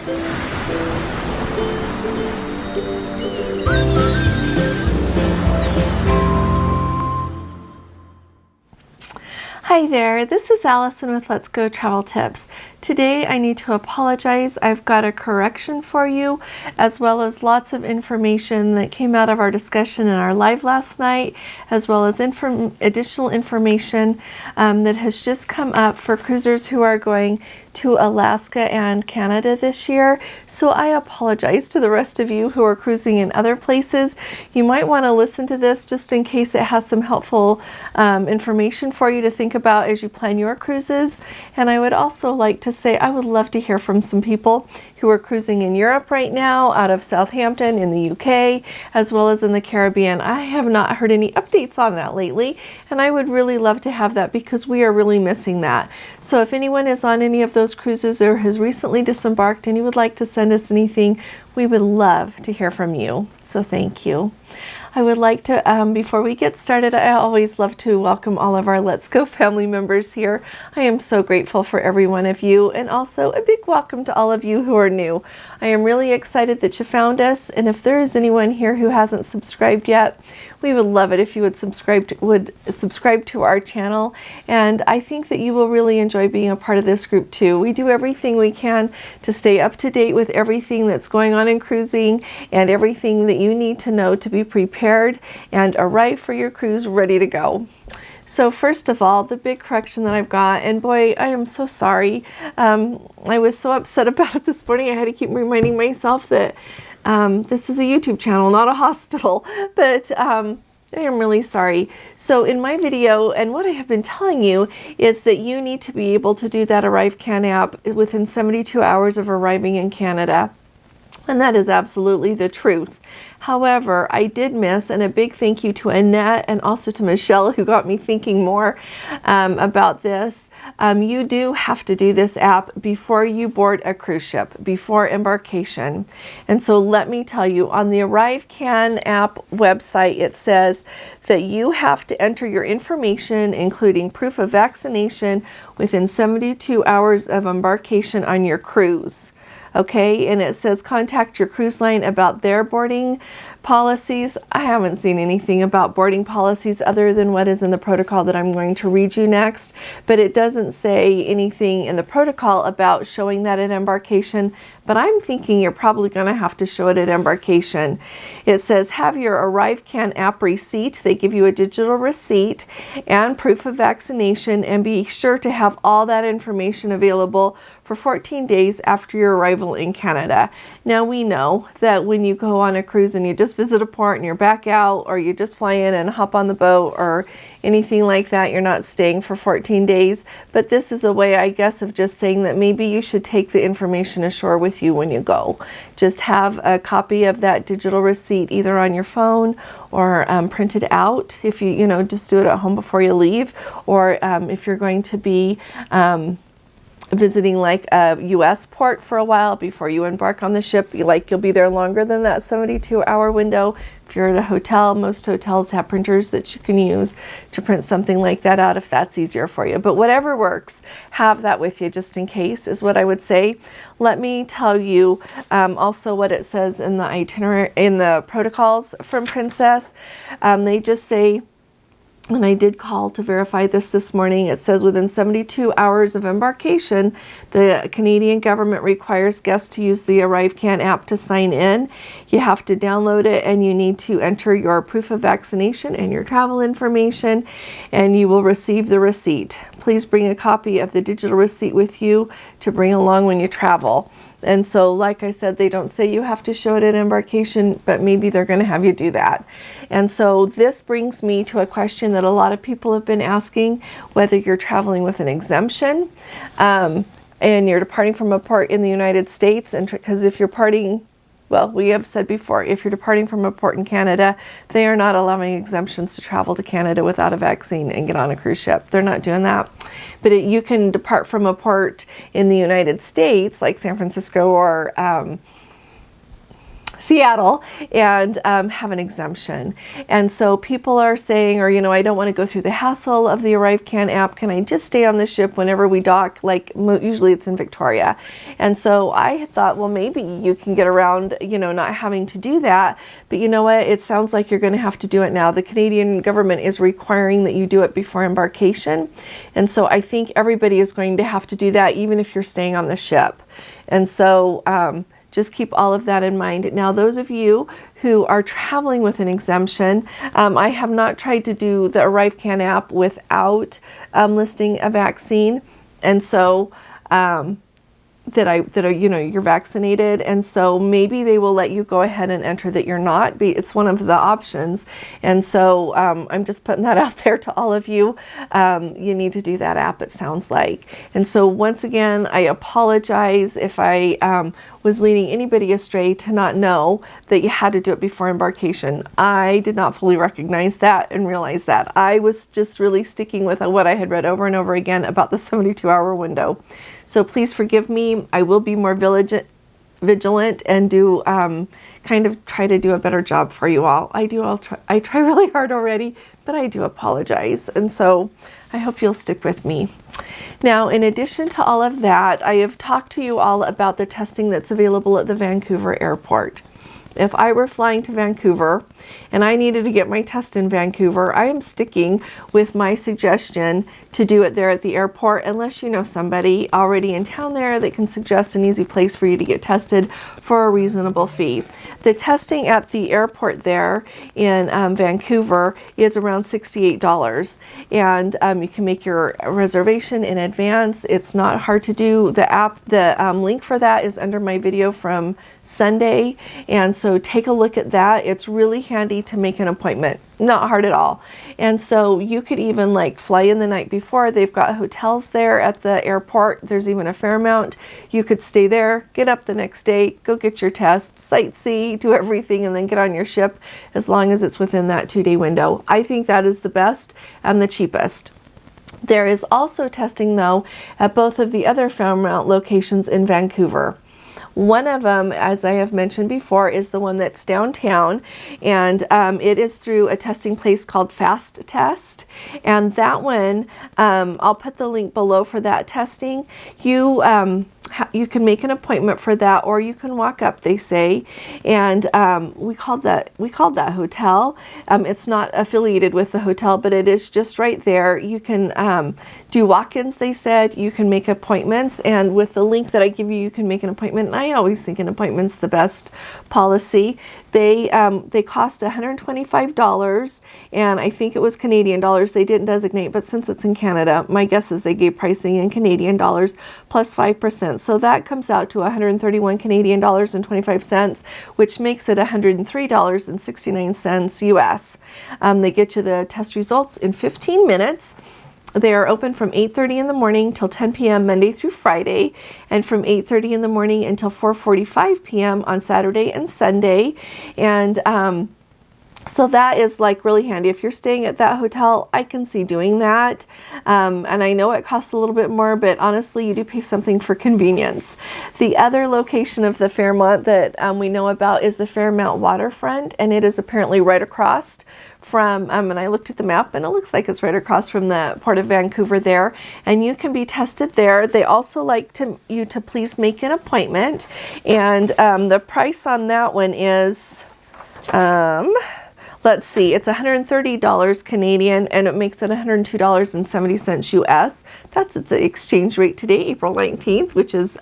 Hi there, this is Allison with Let's Go Travel Tips. Today I need to apologize. I've got a correction for you, as well as lots of information that came out of our discussion in our live last night, as well as additional information that has just come up for cruisers who are going to Alaska and Canada this year. So I apologize to the rest of you who are cruising in other places. You might want to listen to this just in case it has some helpful information for you to think about as you plan your cruises. And I would also like to say I would love to hear from some people who are cruising in Europe right now, out of Southampton in the UK, as well as in the Caribbean. I have not heard any updates on that lately, and I would really love to have that because we are really missing that. So if anyone is on any of those cruises or has recently disembarked and you would like to send us anything, we would love to hear from you. So thank you. I would like to, before we get started, I always love to welcome all of our Let's Go family members here. I am so grateful for every one of you, and also a big welcome to all of you who are new. I am really excited that you found us, and if there is anyone here who hasn't subscribed yet, we would love it if you would subscribe to our channel, and I think that you will really enjoy being a part of this group too. We do everything we can to stay up to date with everything that's going on in cruising and everything that you need to know to be prepared and arrive for your cruise ready to go. So first of all, the big correction that I've got, and boy, I am so sorry. I was so upset about it this morning. I had to keep reminding myself that this is a YouTube channel, not a hospital, but I am really sorry. So in my video, and what I have been telling you is that you need to be able to do that Arrivecan app within 72 hours of arriving in Canada. And that is absolutely the truth. However, I did miss, and a big thank you to Annette and also to Michelle who got me thinking more about this. You do have to do this app before you board a cruise ship, before embarkation. And so let me tell you, on the Arrivecan app website, it says that you have to enter your information, including proof of vaccination, within 72 hours of embarkation on your cruise. Okay, and it says contact your cruise line about their boarding policies. I haven't seen anything about boarding policies other than what is in the protocol that I'm going to read you next, but it doesn't say anything in the protocol about showing that at embarkation, but I'm thinking you're probably going to have to show it at embarkation. It says have your Arrivecan app receipt. They give you a digital receipt and proof of vaccination, and be sure to have all that information available for 14 days after your arrival in Canada. Now we know that when you go on a cruise and you just visit a port and you're back out, or you just fly in and hop on the boat or anything like that, you're not staying for 14 days. But this is a way, I guess, of just saying that maybe you should take the information ashore with you when you go. Just have a copy of that digital receipt either on your phone or print it out if you just do it at home before you leave, or if you're going to be visiting like a U.S. port for a while before you embark on the ship, you'll be there longer than that 72-hour window. If you're at a hotel, most hotels have printers that you can use to print something like that out if that's easier for you. But whatever works, have that with you just in case is what I would say. Let me tell you also what it says in the itinerary, in the protocols from Princess. They just say, and I did call to verify this morning, it says within 72 hours of embarkation, the Canadian government requires guests to use the Arrivecan app to sign in. You have to download it, and you need to enter your proof of vaccination and your travel information, and you will receive the receipt. Please bring a copy of the digital receipt with you to bring along when you travel. And so, like I said, they don't say you have to show it at embarkation, but maybe they're going to have you do that. And so this brings me to a question that a lot of people have been asking, whether you're traveling with an exemption and you're departing from a port in the United States. And because if you're parting, well, we have said before, if you're departing from a port in Canada, they are not allowing exemptions to travel to Canada without a vaccine and get on a cruise ship. They're not doing that. But you can depart from a port in the United States, like San Francisco or Seattle and have an exemption. And so people are saying, or, you know, I don't want to go through the hassle of the Arrivecan app. Can I just stay on the ship whenever we dock? Like usually it's in Victoria. And so I thought, well, maybe you can get around, you know, not having to do that. But you know what? It sounds like you're going to have to do it now. The Canadian government is requiring that you do it before embarkation. And so I think everybody is going to have to do that, even if you're staying on the ship. And so, just keep all of that in mind. Now, those of you who are traveling with an exemption, I have not tried to do the Arrivecan app without listing a vaccine, and so that are you know, you're vaccinated, and so maybe they will let you go ahead and enter that you're not. It's one of the options, and so I'm just putting that out there to all of you. You need to do that app, it sounds like. And so once again, I apologize if I was leading anybody astray to not know that you had to do it before embarkation. I did not fully recognize that and realize that. I was just really sticking with what I had read over and over again about the 72-hour window. So please forgive me. I will be more vigilant and do kind of try to do a better job for you all. I try really hard already, but I do apologize. And so I hope you'll stick with me. Now, in addition to all of that, I have talked to you all about the testing that's available at the Vancouver airport. If I were flying to Vancouver and I needed to get my test in Vancouver, I am sticking with my suggestion to do it there at the airport, unless you know somebody already in town there that can suggest an easy place for you to get tested for a reasonable fee. The testing at the airport there in Vancouver is around $68, and you can make your reservation in advance. It's not hard to do. The link for that is under my video from Sunday, and so take a look at that. It's really handy to make an appointment. Not hard at all. And so you could even like fly in the night before. They've got hotels there at the airport. There's even a Fairmount. You could stay there, get up the next day, go get your test, sightsee, do everything, and then get on your ship, as long as it's within that 2-day window. I think that is the best and the cheapest. There is also testing, though, at both of the other Fairmount locations in Vancouver. One of them, as I have mentioned before, is the one that's downtown, and it is through a testing place called Fast Test. And that one, I'll put the link below for that testing. You can make an appointment for that, or you can walk up, they say. And we called that hotel. It's not affiliated with the hotel, but it is just right there. You can do walk-ins, they said. You can make appointments, and with the link that I give you, you can make an appointment. And I always think an appointment's the best policy. They cost $125, and I think it was Canadian dollars. They didn't designate, but since it's in Canada, my guess is they gave pricing in Canadian dollars plus 5%. So that comes out to 131 Canadian dollars and 25 cents, which makes it $103.69 US. They get you the test results in 15 minutes. They are open from 8:30 in the morning till 10 p.m. Monday through Friday, and from 8:30 in the morning until 4:45 p.m. on Saturday and Sunday. And so that is like really handy. If you're staying at that hotel, I can see doing that. And I know it costs a little bit more, but honestly, you do pay something for convenience. The other location of the Fairmont that we know about is the Fairmount Waterfront, and it is apparently right across from, and I looked at the map, and it looks like it's right across from the Port of Vancouver there, and you can be tested there. They also like you to please make an appointment, and the price on that one is, let's see, it's $130 Canadian, and it makes it $102.70 US. That's at the exchange rate today, April 19th, which is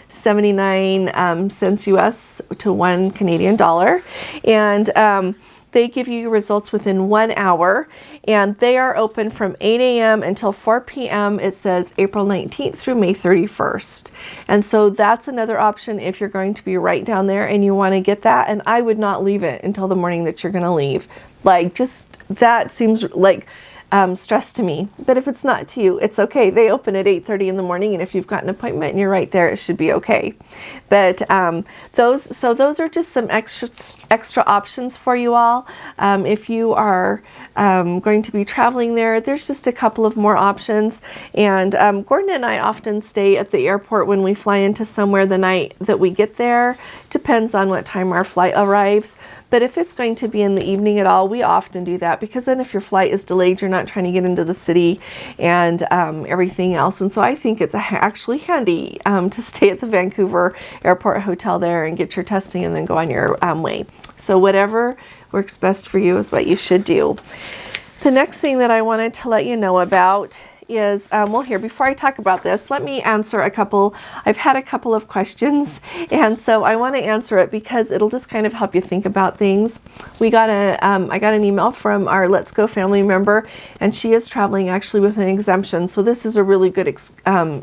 79 cents US to $1 Canadian dollar. And they give you your results within 1 hour, and they are open from 8 a.m. until 4 p.m. It says April 19th through May 31st. And so that's another option if you're going to be right down there and you want to get that. And I would not leave it until the morning that you're going to leave. Like, just that seems like stress to me. But if it's not to you, it's okay. They open at 8:30 in the morning, and if you've got an appointment and you're right there, it should be okay. But those are just some extra options for you all. If you are going to be traveling there, there's just a couple of more options. And Gordon and I often stay at the airport when we fly into somewhere the night that we get there. Depends on what time our flight arrives. But if it's going to be in the evening at all, we often do that, because then if your flight is delayed, you're not trying to get into the city and everything else. And so I think it's actually handy to stay at the Vancouver airport hotel there and get your testing and then go on your way. So whatever works best for you is what you should do. The next thing that I wanted to let you know about is, well, here, before I talk about this, let me answer I've had a couple of questions, and so I want to answer it because it'll just kind of help you think about things. I got an email from our Let's Go family member, and she is traveling actually with an exemption, so this is a really good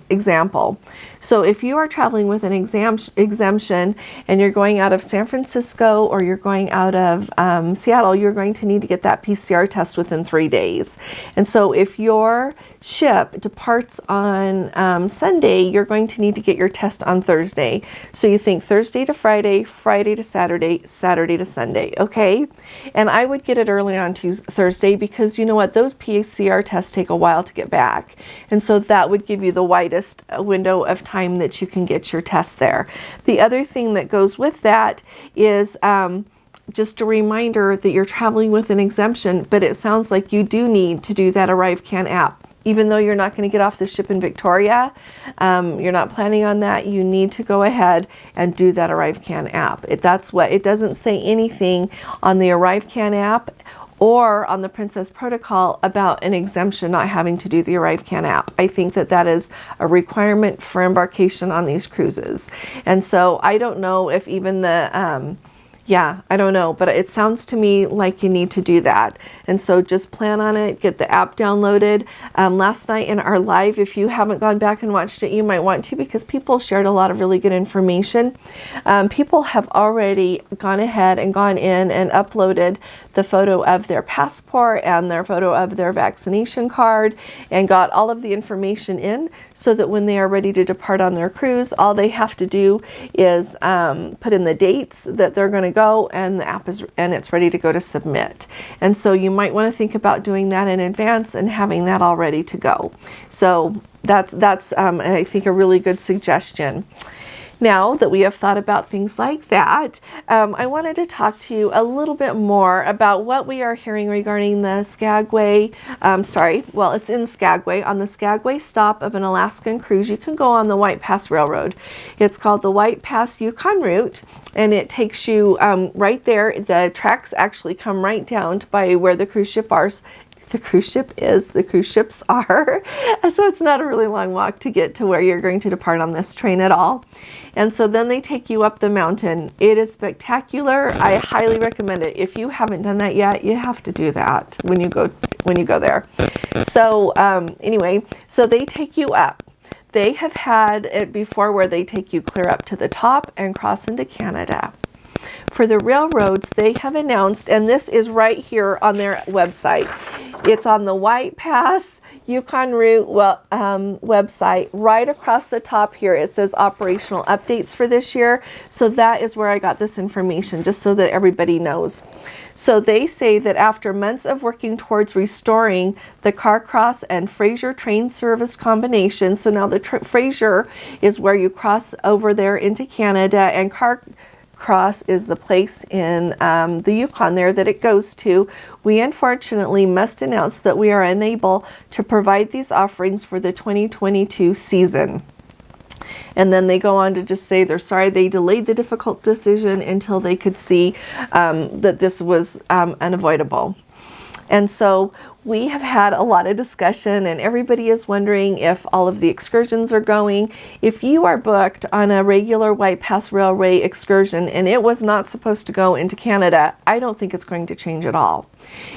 example. So if you are traveling with an exemption and you're going out of San Francisco or you're going out of Seattle, you're going to need to get that PCR test within 3 days. And so if your ship departs on Sunday, you're going to need to get your test on Thursday. So you think Thursday to Friday, Friday to Saturday, Saturday to Sunday, okay? And I would get it early on Thursday, because you know what, those PCR tests take a while to get back. And so that would give you the widest window of time that you can get your test there. The other thing that goes with that is just a reminder that you're traveling with an exemption, but it sounds like you do need to do that Arrivecan app. Even though you're not going to get off the ship in Victoria, you're not planning on that, you need to go ahead and do that Arrivecan app. It doesn't say anything on the Arrivecan app or on the Princess Protocol about an exemption not having to do the Arrivecan app. I think that is a requirement for embarkation on these cruises. And so I don't know if even the I don't know, but it sounds to me like you need to do that. And so just plan on it, get the app downloaded. Last night in our live, if you haven't gone back and watched it, you might want to, because people shared a lot of really good information. People have already gone ahead and gone in and uploaded the photo of their passport and their photo of their vaccination card and got all of the information in, so that when they are ready to depart on their cruise, all they have to do is put in the dates that they're going to go, and the app it's ready to go to submit. And so you might want to think about doing that in advance and having that all ready to go. So that's I think a really good suggestion. Now that we have thought about things like that, I wanted to talk to you a little bit more about what we are hearing regarding the Skagway, it's in Skagway. On the Skagway stop of an Alaskan cruise, you can go on the White Pass Railroad. It's called the White Pass Yukon route, and it takes you right there. The tracks actually come right down to by where the cruise ship are. The cruise ships are. So it's not a really long walk to get to where you're going to depart on this train at all. And so then they take you up the mountain. It is spectacular. I highly recommend it. If you haven't done that yet, you have to do that when you go there. So anyway, so they take you up. They have had it before where they take you clear up to the top and cross into Canada. For the railroads, they have announced, and this is right here on their website. It's on the White Pass Yukon route website. Right across the top here, it says operational updates for this year. So that is where I got this information, just so that everybody knows. So they say that after months of working towards restoring the Carcross and Fraser train service combination, so now the Fraser is where you cross over there into Canada, and Carcross is the place in the Yukon there that it goes to. We unfortunately must announce that we are unable to provide these offerings for the 2022 season. And then they go on to just say they're sorry they delayed the difficult decision until they could see that this was unavoidable. And so we have had a lot of discussion, and everybody is wondering if all of the excursions are going. If you are booked on a regular White Pass Railway excursion and it was not supposed to go into Canada, I don't think it's going to change at all.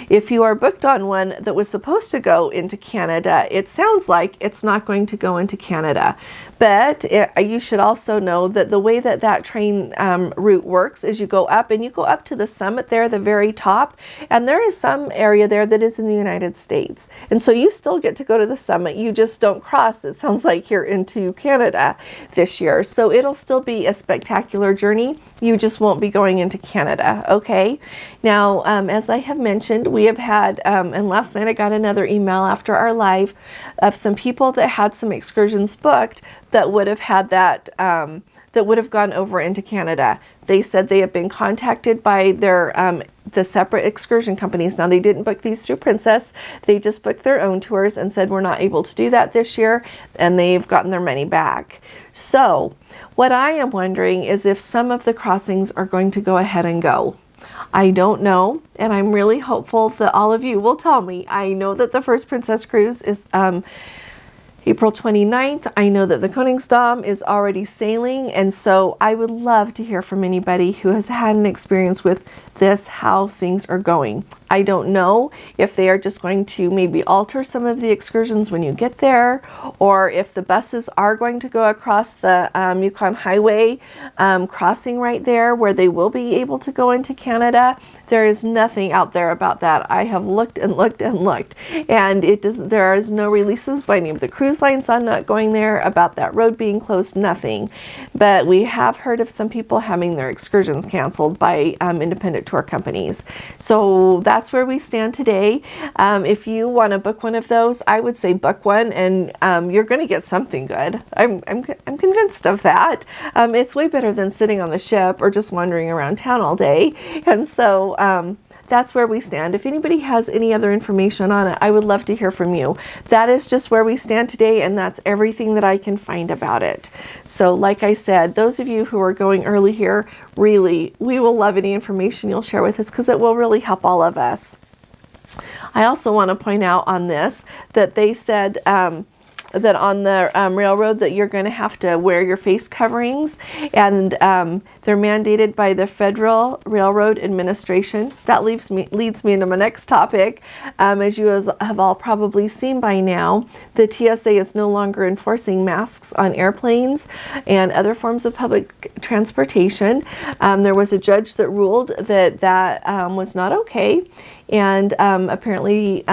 If you are booked on one that was supposed to go into Canada, it sounds like it's not going to go into Canada. But you should also know that the way that train route works is you go up, and you go up to the summit there, the very top, and there is some area there that is in the United United States. And so you still get to go to the summit. You just don't cross, it sounds like, here into Canada this year. So it'll still be a spectacular journey. You just won't be going into Canada, okay? Now, as I have mentioned, we have had, and last night I got another email after our live of some people that had some excursions booked that would have had that, that would have gone over into Canada. They said they have been contacted by their the separate excursion companies. Now, they didn't book these through Princess. They just booked their own tours and said, we're not able to do that this year, and they've gotten their money back. So what I am wondering is if some of the crossings are going to go ahead and go. I don't know, and I'm really hopeful that all of you will tell me. I know that the first Princess cruise is April 29th. I know that the Koningsdam is already sailing, and so I would love to hear from anybody who has had an experience with this, how things are going. I don't know if they are just going to maybe alter some of the excursions when you get there, or if the buses are going to go across the Yukon Highway, crossing right there where they will be able to go into Canada. There is nothing out there about that. I have looked and looked and looked, and there is no releases by any of the cruise lines on not going there, about that road being closed, nothing. But we have heard of some people having their excursions canceled by independent tour companies. So that's where we stand today. If you want to book one of those, I would say book one, and you're going to get something good. I'm convinced of that. It's way better than sitting on the ship or just wandering around town all day. And so that's where we stand. If anybody has any other information on it, I would love to hear from you. That is just where we stand today, and that's everything that I can find about it. So like I said, those of you who are going early here, really, we will love any information you'll share with us, because it will really help all of us. I also want to point out on this that they said that on the railroad that you're going to have to wear your face coverings, and they're mandated by the Federal Railroad Administration. That leads me into my next topic. As you have all probably seen by now, the TSA is no longer enforcing masks on airplanes and other forms of public transportation. There was a judge that ruled that was not okay. And apparently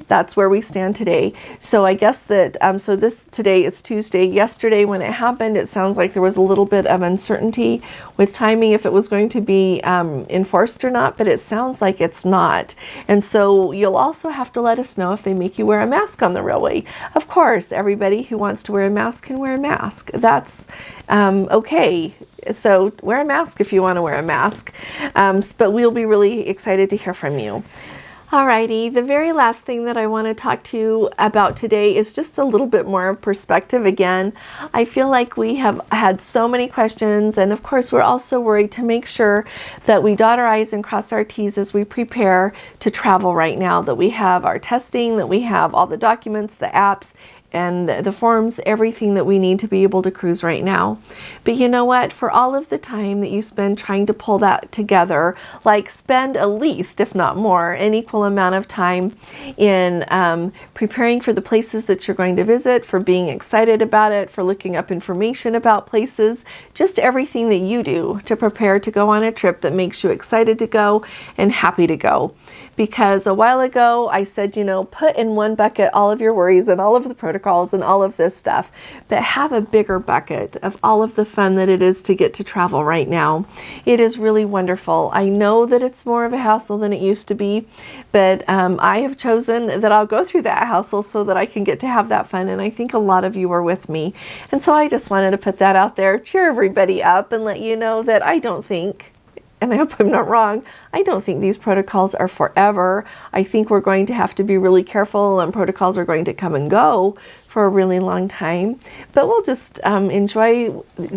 that's where we stand today. So I guess that, so today is Tuesday. Yesterday when it happened, it sounds like there was a little bit of uncertainty with timing if it was going to be enforced or not, but it sounds like it's not. And so you'll also have to let us know if they make you wear a mask on the railway. Of course, everybody who wants to wear a mask can wear a mask. That's okay. So wear a mask if you want to wear a mask, but we'll be really excited to hear from you. Alrighty, the very last thing that I want to talk to you about today is just a little bit more of perspective again. I feel like we have had so many questions, and of course we're also worried to make sure that we dot our I's and cross our T's as we prepare to travel right now, that we have our testing, that we have all the documents, the apps, and the forms, everything that we need to be able to cruise right now. But you know what? For all of the time that you spend trying to pull that together, like spend at least, if not more, an equal amount of time in preparing for the places that you're going to visit, for being excited about it, for looking up information about places, just everything that you do to prepare to go on a trip that makes you excited to go and happy to go. Because a while ago I said, you know, put in one bucket all of your worries and all of the protocols and all of this stuff, but have a bigger bucket of all of the fun that it is to get to travel right now. It is really wonderful. I know that it's more of a hassle than it used to be, but I have chosen that I'll go through that hassle so that I can get to have that fun, and I think a lot of you are with me. And so I just wanted to put that out there, cheer everybody up, and let you know that I don't think, and I hope I'm not wrong, I don't think these protocols are forever. I think we're going to have to be really careful, and protocols are going to come and go for a really long time. But we'll just enjoy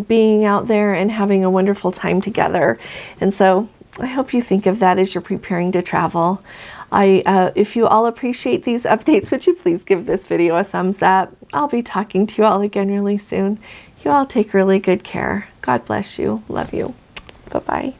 being out there and having a wonderful time together. And so I hope you think of that as you're preparing to travel. If you all appreciate these updates, would you please give this video a thumbs up? I'll be talking to you all again really soon. You all take really good care. God bless you. Love you. Bye-bye.